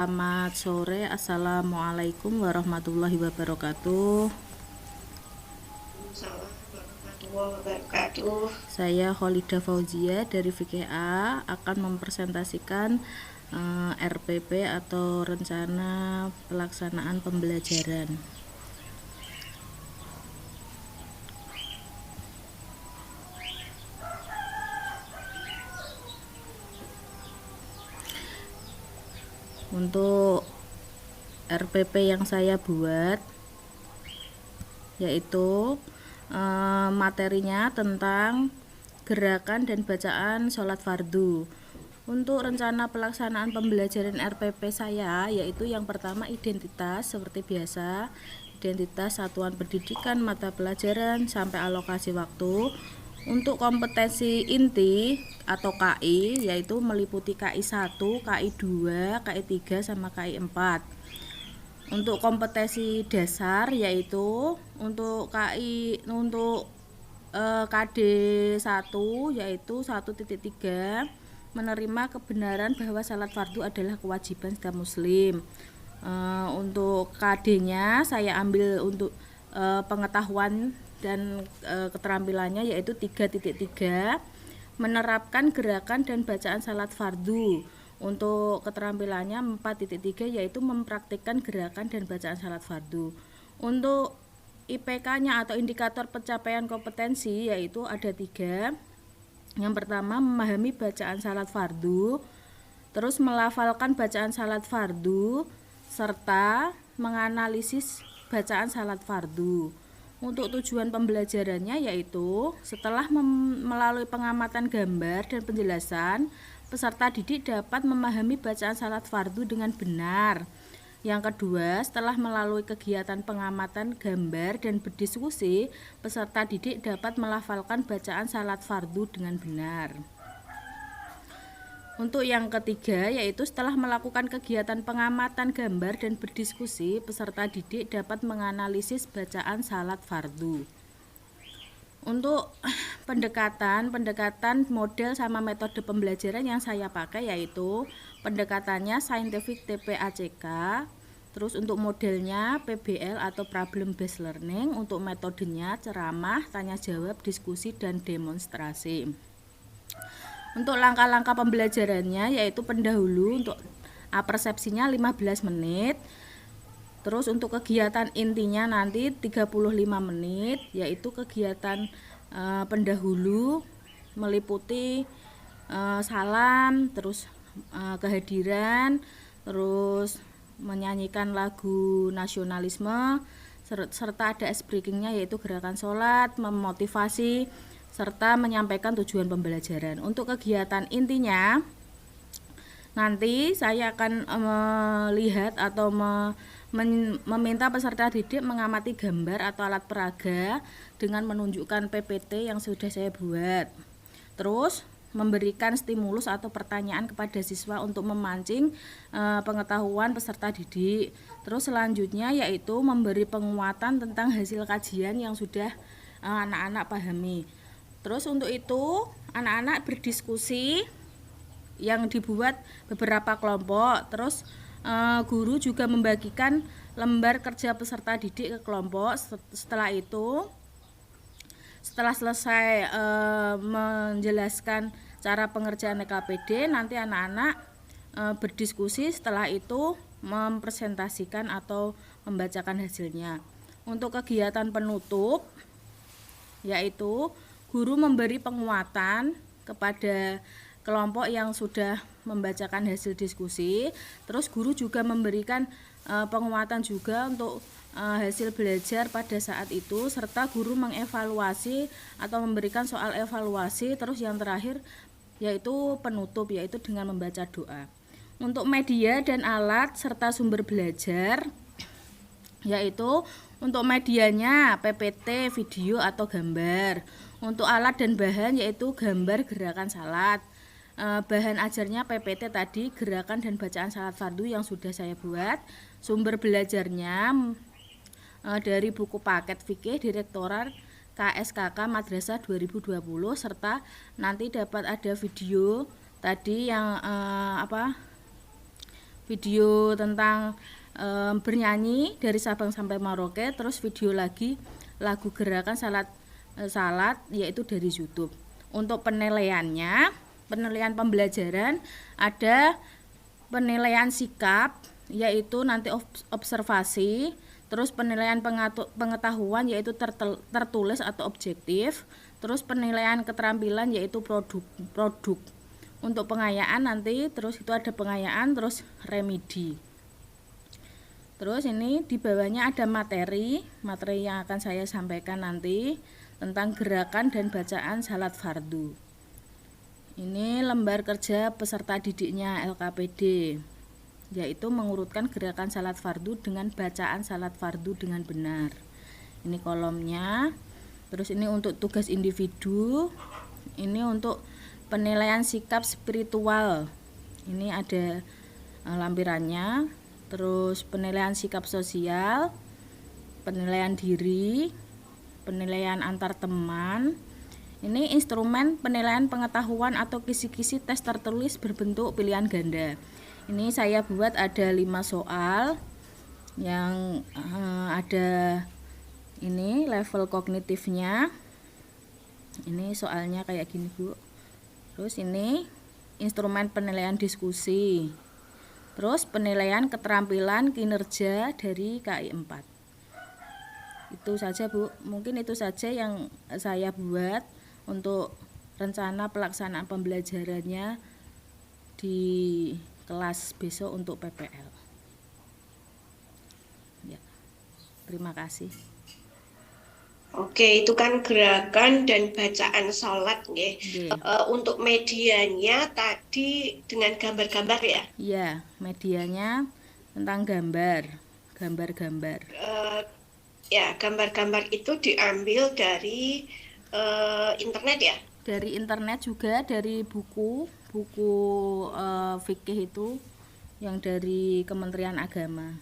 Selamat sore, Assalamualaikum warahmatullahi wabarakatuh. Waalaikumsalam warahmatullahi wabarakatuh. Saya Kholida Fauzia dari VKA akan mempresentasikan RPP atau Rencana Pelaksanaan Pembelajaran. Untuk RPP yang saya buat yaitu materinya tentang gerakan dan bacaan sholat fardu. Untuk rencana pelaksanaan pembelajaran RPP saya yaitu yang pertama identitas seperti biasa, identitas satuan pendidikan, mata pelajaran sampai alokasi waktu. Untuk kompetensi inti atau KI yaitu meliputi KI 1, KI 2, KI 3 sama KI 4. Untuk kompetensi dasar yaitu untuk KD 1 yaitu 1.3 menerima kebenaran bahwa salat fardu adalah kewajiban setiap muslim. Untuk KD-nya saya ambil untuk pengetahuan dan keterampilannya yaitu 3.3 menerapkan gerakan dan bacaan salat fardu. Untuk keterampilannya 4.3 yaitu mempraktikkan gerakan dan bacaan salat fardu. Untuk IPK-nya atau indikator pencapaian kompetensi yaitu ada 3. Yang pertama memahami bacaan salat fardu, terus melafalkan bacaan salat fardu, serta menganalisis bacaan salat fardu. Untuk tujuan pembelajarannya yaitu setelah melalui pengamatan gambar dan penjelasan, peserta didik dapat memahami bacaan salat fardu dengan benar. Yang kedua, setelah melalui kegiatan pengamatan gambar dan berdiskusi, peserta didik dapat melafalkan bacaan salat fardu dengan benar. Untuk yang ketiga yaitu setelah melakukan kegiatan pengamatan gambar dan berdiskusi, peserta didik dapat menganalisis bacaan salat fardu. Untuk pendekatan model sama metode pembelajaran yang saya pakai yaitu pendekatannya scientific TPACK, terus untuk modelnya PBL atau problem based learning, untuk metodenya ceramah, tanya jawab, diskusi, dan demonstrasi. Untuk langkah-langkah pembelajarannya yaitu pendahulu untuk persepsinya 15 menit. Terus untuk kegiatan intinya nanti 35 menit yaitu kegiatan pendahulu meliputi salam, terus kehadiran, terus menyanyikan lagu nasionalisme, serta ada ice breakingnya yaitu gerakan sholat, memotivasi, serta menyampaikan tujuan pembelajaran. Untuk kegiatan intinya nanti saya akan melihat atau meminta peserta didik mengamati gambar atau alat peraga dengan menunjukkan PPT yang sudah saya buat. Terus memberikan stimulus atau pertanyaan kepada siswa untuk memancing pengetahuan peserta didik. Terus selanjutnya yaitu memberi penguatan tentang hasil kajian yang sudah anak-anak pahami. Terus untuk itu anak-anak berdiskusi yang dibuat beberapa kelompok. Terus guru juga membagikan lembar kerja peserta didik ke kelompok. Setelah itu, setelah selesai menjelaskan cara pengerjaan EKPD, nanti anak-anak berdiskusi, setelah itu mempresentasikan atau membacakan hasilnya. Untuk kegiatan penutup yaitu guru memberi penguatan kepada kelompok yang sudah membacakan hasil diskusi. Terus guru juga memberikan penguatan juga untuk hasil belajar pada saat itu, serta guru mengevaluasi atau memberikan soal evaluasi. Terus yang terakhir yaitu penutup, yaitu dengan membaca doa. Untuk media dan alat serta sumber belajar yaitu untuk medianya PPT, video atau gambar. Untuk alat dan bahan yaitu gambar gerakan salat. Bahan ajarnya PPT tadi, gerakan dan bacaan salat fardu yang sudah saya buat. Sumber belajarnya dari buku paket fikih Direktorat KSKK Madrasah 2020, serta nanti dapat ada video tadi yang video tentang bernyanyi dari Sabang sampai Merauke, terus video lagi lagu gerakan salat yaitu dari YouTube. Untuk penilaiannya, penilaian pembelajaran ada penilaian sikap yaitu nanti observasi, terus penilaian pengetahuan yaitu tertulis atau objektif, terus penilaian keterampilan yaitu produk. Untuk pengayaan nanti terus itu ada pengayaan, terus remedi. Terus ini di bawahnya ada materi yang akan saya sampaikan nanti tentang gerakan dan bacaan salat fardu. Ini lembar kerja peserta didiknya LKPD, yaitu mengurutkan gerakan salat fardu dengan bacaan salat fardu dengan benar. Ini kolomnya. Terus ini untuk tugas individu. Ini untuk penilaian sikap spiritual. Ini ada lampirannya. Terus penilaian sikap sosial, penilaian diri, penilaian antar teman. Ini instrumen penilaian pengetahuan atau kisi-kisi tes tertulis berbentuk pilihan ganda. Ini saya buat ada 5 soal yang ada ini level kognitifnya. Ini soalnya kayak gini, Bu. Terus ini instrumen penilaian diskusi. Terus penilaian keterampilan kinerja dari KI 4. Itu saja, Bu. Mungkin itu saja yang saya buat untuk rencana pelaksanaan pembelajarannya di kelas besok untuk PPL. Ya. Terima kasih. Oke, itu kan gerakan dan bacaan sholat nggih. Untuk medianya tadi dengan gambar-gambar ya? Iya, medianya tentang gambar. Ya, gambar-gambar itu diambil dari internet ya? Dari internet juga, dari buku fikih itu yang dari Kementerian Agama.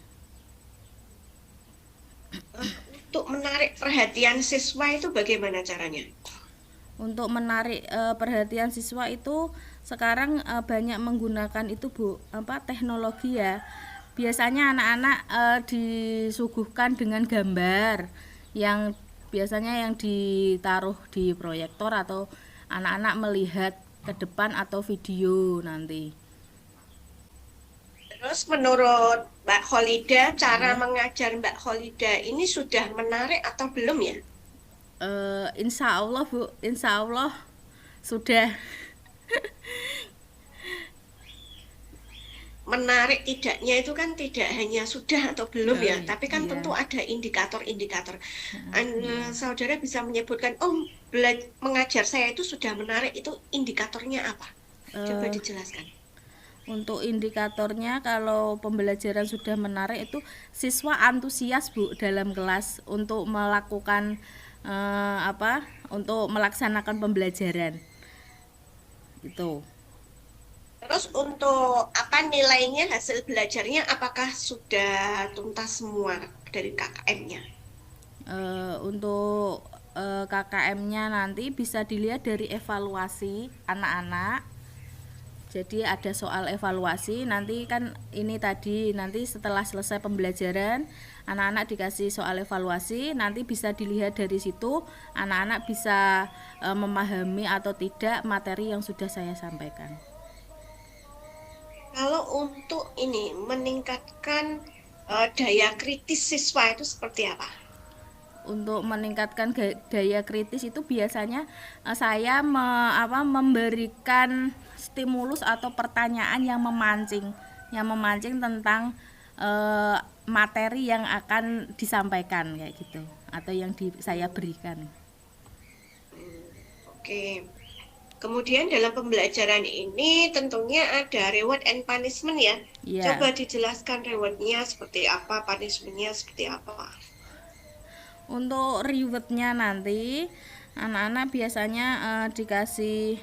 Untuk menarik perhatian siswa itu bagaimana caranya? Untuk menarik perhatian siswa itu sekarang banyak menggunakan itu, Bu, teknologi ya. Biasanya anak-anak disuguhkan dengan gambar yang biasanya yang ditaruh di proyektor atau anak-anak melihat ke depan atau video nanti. Terus menurut Mbak Kholida, cara mengajar Mbak Kholida ini sudah menarik atau belum ya? Insya Allah, Bu, insya Allah sudah. Menarik tidaknya itu kan tidak hanya sudah atau belum ya, tapi kan iya. tentu ada indikator-indikator. Saudara bisa menyebutkan, mengajar saya itu sudah menarik, itu indikatornya apa? Coba dijelaskan. Untuk indikatornya kalau pembelajaran sudah menarik itu siswa antusias, Bu, dalam kelas untuk melakukan untuk melaksanakan pembelajaran. Gitu. Terus untuk nilainya, hasil belajarnya apakah sudah tuntas semua dari KKM-nya? Untuk KKM-nya nanti bisa dilihat dari evaluasi anak-anak. Jadi ada soal evaluasi, nanti kan ini tadi nanti setelah selesai pembelajaran anak-anak dikasih soal evaluasi, nanti bisa dilihat dari situ anak-anak bisa memahami atau tidak materi yang sudah saya sampaikan. Kalau untuk ini meningkatkan daya kritis siswa itu seperti apa? Untuk meningkatkan daya kritis itu biasanya saya memberikan stimulus atau pertanyaan yang memancing tentang materi yang akan disampaikan kayak gitu atau yang saya berikan. Oke. Kemudian dalam pembelajaran ini tentunya ada reward and punishment ya. Yeah. Coba dijelaskan rewardnya seperti apa, punishmentnya seperti apa. Untuk rewardnya nanti anak-anak biasanya dikasih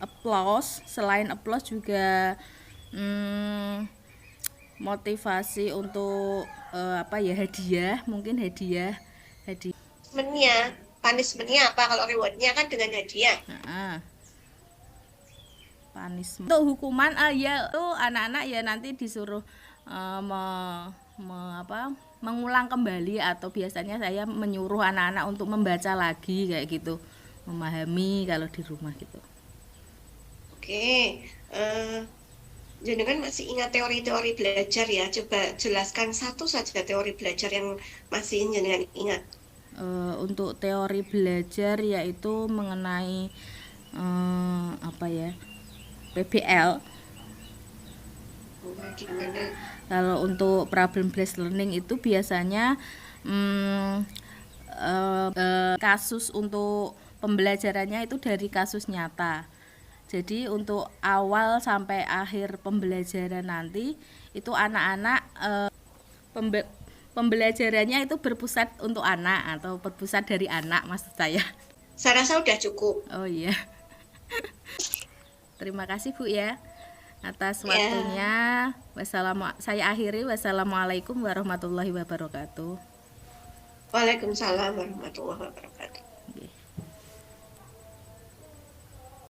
applause. Selain applause juga motivasi untuk hadiah, mungkin hadiah. Punishmentnya apa? Kalau rewardnya kan dengan hadiah. satanisme. Untuk hukuman ya itu anak-anak ya nanti disuruh mengulang kembali, atau biasanya saya menyuruh anak-anak untuk membaca lagi kayak gitu, memahami kalau di rumah gitu. Oke, jenengan masih ingat teori-teori belajar ya? Coba jelaskan satu saja teori belajar yang masih jenengan ingat. Untuk teori belajar yaitu mengenai PBL. Gimana? Kalau untuk problem based learning itu biasanya kasus untuk pembelajarannya itu dari kasus nyata. Jadi untuk awal sampai akhir pembelajaran nanti itu anak-anak pembelajarannya itu berpusat untuk anak atau berpusat dari anak, maksud saya. Saya rasa udah cukup. Oh iya. Terima kasih Bu ya atas Ya. waktunya. Saya akhiri. Wassalamualaikum warahmatullahi wabarakatuh. Waalaikumsalam warahmatullahi wabarakatuh.